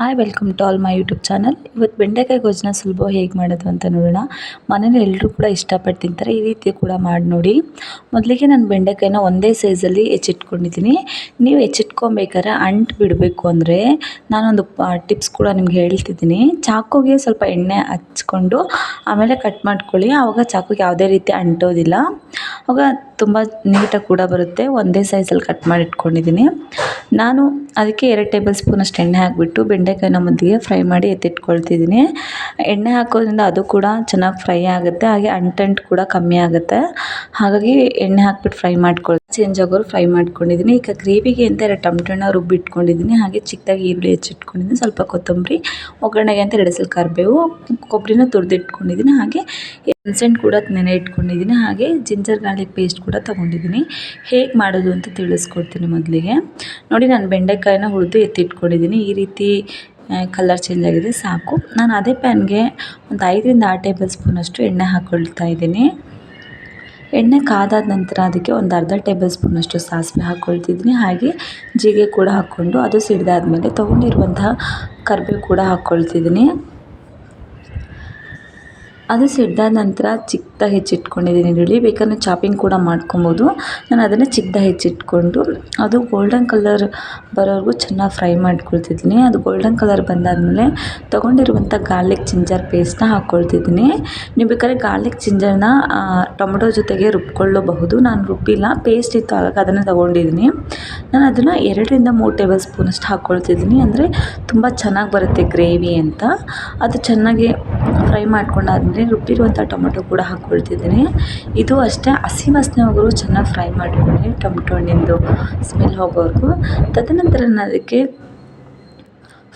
Hi welcome to all my YouTube channel. ಇವತ್ತು ಬೆಂಡೆಕಾಯಿ ಗೊಜ್ಜನ್ನ ಸುಲಭ ಹೇಗೆ ಮಾಡೋದು ಅಂತ ನೋಡೋಣ. ಮನೇಲಿ ಎಲ್ಲರೂ ಕೂಡ ಇಷ್ಟಪಟ್ಟು ತಿಂತಾರೆ. ಈ ರೀತಿ ಕೂಡ ಮಾಡಿ ನೋಡಿ. ಮೊದಲಿಗೆ ನಾನು ಬೆಂಡೆಕಾಯಿನ ಒಂದೇ ಸೈಜಲ್ಲಿ ಹೆಚ್ಚಿಟ್ಕೊಂಡಿದ್ದೀನಿ. ನೀವು ಹೆಚ್ಚಿಟ್ಕೊಬೇಕಾದ್ರೆ ಅಂಟು ಬಿಡಬೇಕು ಅಂದರೆ ನಾನೊಂದು ಟಿಪ್ಸ್ ಕೂಡ ನಿಮ್ಗೆ ಹೇಳ್ತಿದ್ದೀನಿ. ಚಾಕುಗೆ ಸ್ವಲ್ಪ ಎಣ್ಣೆ ಹಚ್ಕೊಂಡು ಆಮೇಲೆ ಕಟ್ ಮಾಡ್ಕೊಳ್ಳಿ. ಆವಾಗ ಚಾಕುಗೆ ಯಾವುದೇ ರೀತಿ ಅಂಟೋದಿಲ್ಲ. ಆವಾಗ ತುಂಬ ನೀಟಾಗಿ ಕೂಡ ಬರುತ್ತೆ. ಒಂದೇ ಸೈಜಲ್ಲಿ ಕಟ್ ಮಾಡಿ ಇಟ್ಕೊಂಡಿದ್ದೀನಿ. ನಾನು ಅದಕ್ಕೆ 2 ಟೇಬಲ್ ಸ್ಪೂನಷ್ಟು ಎಣ್ಣೆ ಹಾಕಿಬಿಟ್ಟು ಬೆಂಡೆಕಾಯಿನ ಮೊದಲಿಗೆ ಫ್ರೈ ಮಾಡಿ ಎತ್ತಿಟ್ಕೊಳ್ತಿದ್ದೀನಿ. ಎಣ್ಣೆ ಹಾಕೋದ್ರಿಂದ ಅದು ಕೂಡ ಚೆನ್ನಾಗಿ ಫ್ರೈ ಆಗುತ್ತೆ, ಹಾಗೆ ಅಂಟು ಕೂಡ ಕಮ್ಮಿ ಆಗುತ್ತೆ. ಹಾಗಾಗಿ ಎಣ್ಣೆ ಹಾಕ್ಬಿಟ್ಟು ಫ್ರೈ ಚೇಂಜ್ ಆಗೋರು ಫ್ರೈ ಮಾಡ್ಕೊಂಡಿದ್ದೀನಿ. ಈಗ ಗ್ರೇವಿಗೆ ಅಂತ 2 ಟೊಮೆಟೊನ ರುಬ್ಬಿಟ್ಕೊಂಡಿದ್ದೀನಿ. ಹಾಗೆ ಚಿಕ್ಕದಾಗಿ ಈರುಳ್ಳಿ ಹೆಚ್ಚಿಟ್ಕೊಂಡಿದ್ದೀನಿ. ಸ್ವಲ್ಪ ಕೊತ್ತಂಬರಿ, ಒಗ್ಗರಣೆಗೆ ಅಂತ 2 ಕರಿಬೇವು, ಕೊಬ್ಬರಿನ ತುರಿದಿಟ್ಕೊಂಡಿದ್ದೀನಿ. ಹಾಗೆ ಮೆಣಸೆಣ್ಣೆ ಕೂಡ ನೆನೆ ಇಟ್ಕೊಂಡಿದ್ದೀನಿ. ಹಾಗೆ ಜಿಂಜರ್ ಗಾರ್ಲಿಕ್ ಪೇಸ್ಟ್ ಕೂಡ ತೊಗೊಂಡಿದ್ದೀನಿ. ಹೇಗೆ ಮಾಡೋದು ಅಂತ ತಿಳಿಸ್ಕೊಡ್ತೀನಿ. ಮೊದಲಿಗೆ ನೋಡಿ, ನಾನು ಬೆಂಡೆಕಾಯಿನ ಹುರಿದು ಎತ್ತಿಟ್ಕೊಂಡಿದ್ದೀನಿ. ಈ ರೀತಿ ಕಲರ್ ಚೇಂಜ್ ಆಗಿದೆ ಸಾಕು. ನಾನು ಅದೇ ಪ್ಯಾನ್ಗೆ ಒಂದು 5ರಿಂದ 6 ಟೇಬಲ್ ಸ್ಪೂನಷ್ಟು ಎಣ್ಣೆ ಹಾಕ್ಕೊಳ್ತಾ ಇದ್ದೀನಿ. ಎಣ್ಣೆ ಕಾದಾದ ನಂತರ ಅದಕ್ಕೆ ಒಂದು ಅರ್ಧ ಟೇಬಲ್ ಸ್ಪೂನಷ್ಟು ಸಾಸಿವೆ ಹಾಕ್ಕೊಳ್ತಿದ್ದೀನಿ. ಹಾಗೆ ಜೀರಿಗೆ ಕೂಡ ಹಾಕ್ಕೊಂಡು ಅದು ಸಿಡಿದಾದ್ಮೇಲೆ ತೊಗೊಂಡಿರುವಂತಹ ಕರಿಬೇವು ಕೂಡ ಹಾಕ್ಕೊಳ್ತಿದ್ದೀನಿ. ಅದು ಸಿಡ್ದಾದ ನಂತರ ಚಿಕ್ಕದಾಗಿ ಹೆಚ್ಚಿಟ್ಕೊಂಡಿದ್ದೀನಿ ಈರುಳ್ಳಿ. ಬೇಕಾದ್ರೆ ಚಾಪಿಂಗ್ ಕೂಡ ಮಾಡ್ಕೊಬೋದು. ನಾನು ಅದನ್ನು ಚಿಕ್ಕದಾಗಿ ಹೆಚ್ಚಿಟ್ಕೊಂಡು ಅದು ಗೋಲ್ಡನ್ ಕಲರ್ ಬರೋವರೆಗೂ ಚೆನ್ನಾಗಿ ಫ್ರೈ ಮಾಡ್ಕೊಳ್ತಿದ್ದೀನಿ. ಅದು ಗೋಲ್ಡನ್ ಕಲರ್ ಬಂದಾದಮೇಲೆ ತೊಗೊಂಡಿರುವಂಥ ಗಾರ್ಲಿಕ್ ಜಿಂಜರ್ ಪೇಸ್ಟ್ನ ಹಾಕ್ಕೊಳ್ತಿದ್ದೀನಿ. ನೀವು ಬೇಕಾದ್ರೆ ಗಾರ್ಲಿಕ್ ಜಿಂಜರ್ನ ಟೊಮೊಟೊ ಜೊತೆಗೆ ರುಬ್ಕೊಳ್ಳಬಹುದು. ನಾನು ರುಬ್ಬಿಲ್ಲ, ಪೇಸ್ಟ್ ಇತ್ತು ಹಾಗಾಗಿ ಅದನ್ನು ತೊಗೊಂಡಿದ್ದೀನಿ. ನಾನು ಅದನ್ನು 2ರಿಂದ 3 ಟೇಬಲ್ ಸ್ಪೂನಷ್ಟು ಹಾಕ್ಕೊಳ್ತಿದ್ದೀನಿ. ಅಂದರೆ ತುಂಬ ಚೆನ್ನಾಗಿ ಬರುತ್ತೆ ಗ್ರೇವಿ ಅಂತ. ಅದು ಚೆನ್ನಾಗಿ ಫ್ರೈ ಮಾಡ್ಕೊಂಡಾದ್ಮೇಲೆ ರುಬ್ಬಿರುವಂಥ ಟೊಮೊಟೊ ಕೂಡ ಹಾಕ್ಕೊಳ್ತಿದ್ದೀನಿ. ಇದು ಅಷ್ಟೇ ಹಸಿ ವಾಸನೆ ಹೋಗೋವರೆಗೂ ಚೆನ್ನಾಗಿ ಫ್ರೈ ಮಾಡ್ಕೊಳ್ಳಿ, ಟೊಮೊಟೊ ಹಣ್ಣಿಂದು ಸ್ಮೆಲ್ ಹೋಗೋವರೆಗೂ. ತದನಂತರ ನಾನು ಅದಕ್ಕೆ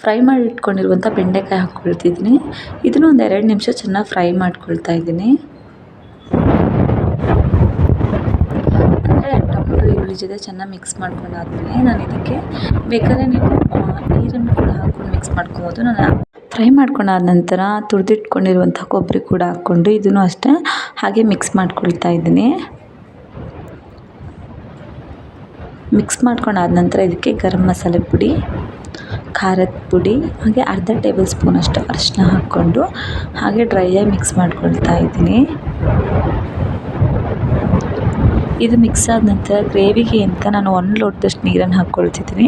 ಫ್ರೈ ಮಾಡಿ ಇಟ್ಕೊಂಡಿರುವಂಥ ಬೆಂಡೆಕಾಯಿ ಹಾಕ್ಕೊಳ್ತಿದ್ದೀನಿ. ಇದನ್ನು ಒಂದು 2 ನಿಮಿಷ ಚೆನ್ನಾಗಿ ಫ್ರೈ ಮಾಡ್ಕೊಳ್ತಾ ಇದ್ದೀನಿ. ಅಂದರೆ ಟೊಮೊಟೊ ಈರುಳ್ಳಿ ಜೊತೆ ಚೆನ್ನಾಗಿ ಮಿಕ್ಸ್ ಮಾಡ್ಕೊಂಡಾದ್ಮೇಲೆ ನಾನು ಇದಕ್ಕೆ ಬೇಕಾದ್ರೆ ನೀವು ನೀರನ್ನು ಕೂಡ ಹಾಕ್ಕೊಂಡು ಮಿಕ್ಸ್ ಮಾಡ್ಕೊಬೋದು. ನಾನು ಫ್ರೈ ಮಾಡ್ಕೊಂಡಾದ ನಂತರ ತುರಿದಿಟ್ಕೊಂಡಿರುವಂಥ ಕೊಬ್ಬರಿ ಕೂಡ ಹಾಕ್ಕೊಂಡು ಇದನ್ನು ಅಷ್ಟೇ ಹಾಗೆ ಮಿಕ್ಸ್ ಮಾಡ್ಕೊಳ್ತಾ ಇದ್ದೀನಿ. ಮಿಕ್ಸ್ ಮಾಡ್ಕೊಂಡಾದ ನಂತರ ಇದಕ್ಕೆ ಗರಂ ಮಸಾಲೆ ಪುಡಿ, ಖಾರದ ಪುಡಿ, ಹಾಗೆ ಅರ್ಧ ಟೇಬಲ್ ಸ್ಪೂನಷ್ಟು ಅರಿಶಿನ ಹಾಕ್ಕೊಂಡು ಹಾಗೆ ಡ್ರೈಯಾಗಿ ಮಿಕ್ಸ್ ಮಾಡ್ಕೊಳ್ತಾ ಇದ್ದೀನಿ. ಇದು ಮಿಕ್ಸ್ ಆದ ನಂತರ ಗ್ರೇವಿಗೆ ಅಂತ ನಾನು 1 ಲೋಟದಷ್ಟು ನೀರನ್ನು ಹಾಕ್ಕೊಳ್ತಿದ್ದೀನಿ.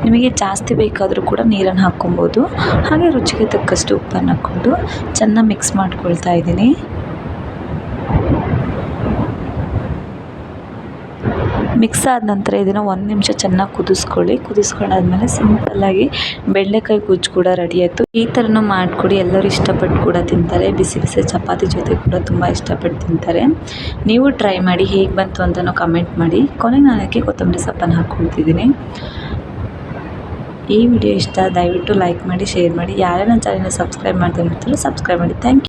ನಿಮಗೆ ಜಾಸ್ತಿ ಬೇಕಾದರೂ ಕೂಡ ನೀರನ್ನು ಹಾಕ್ಕೊಬೋದು. ಹಾಗೆ ರುಚಿಗೆ ತಕ್ಕಷ್ಟು ಉಪ್ಪನ್ನು ಹಾಕ್ಕೊಂಡು ಚೆನ್ನಾಗಿ ಮಿಕ್ಸ್ ಮಾಡ್ಕೊಳ್ತಾ ಇದ್ದೀನಿ. ಮಿಕ್ಸ್ ಆದ ನಂತರ ಇದನ್ನು 1 ನಿಮಿಷ ಚೆನ್ನಾಗಿ ಕುದಿಸ್ಕೊಳ್ಳಿ. ಕುದಿಸ್ಕೊಂಡಾದ್ಮೇಲೆ ಸಿಂಪಲ್ಲಾಗಿ ಬೆಂಡೆಕಾಯಿ ಗೊಜ್ಜು ಕೂಡ ರೆಡಿ ಆಯಿತು. ಈ ಥರನೂ ಮಾಡಿಕೊಡಿ, ಎಲ್ಲರೂ ಇಷ್ಟಪಟ್ಟು ಕೂಡ ತಿಂತಾರೆ. ಬಿಸಿ ಬಿಸಿ ಚಪಾತಿ ಜೊತೆ ಕೂಡ ತುಂಬ ಇಷ್ಟಪಟ್ಟು ತಿಂತಾರೆ. ನೀವು ಟ್ರೈ ಮಾಡಿ, ಹೇಗೆ ಬಂತು ಅಂತಲೂ ಕಮೆಂಟ್ ಮಾಡಿ. ಕೊನೆಗೆ ನಾನು ಅದಕ್ಕೆ ಕೊತ್ತಂಬರಿ ಸೊಪ್ಪನ್ನು ಹಾಕ್ಕೊಳ್ತಿದ್ದೀನಿ. ಈ ವಿಡಿಯೋ ಇಷ್ಟ ದಯವಿಟ್ಟು ಲೈಕ್ ಮಾಡಿ, ಶೇರ್ ಮಾಡಿ. ಯಾರೇ ನನ್ನ ಚಾನಲ್ನ ಸಬ್ಸ್ಕ್ರೈಬ್ ಮಾಡ್ತಾ ಇರ್ತಾರೋ ಸಬ್ಸ್ಕ್ರೈಬ್ ಮಾಡಿ. Thank you.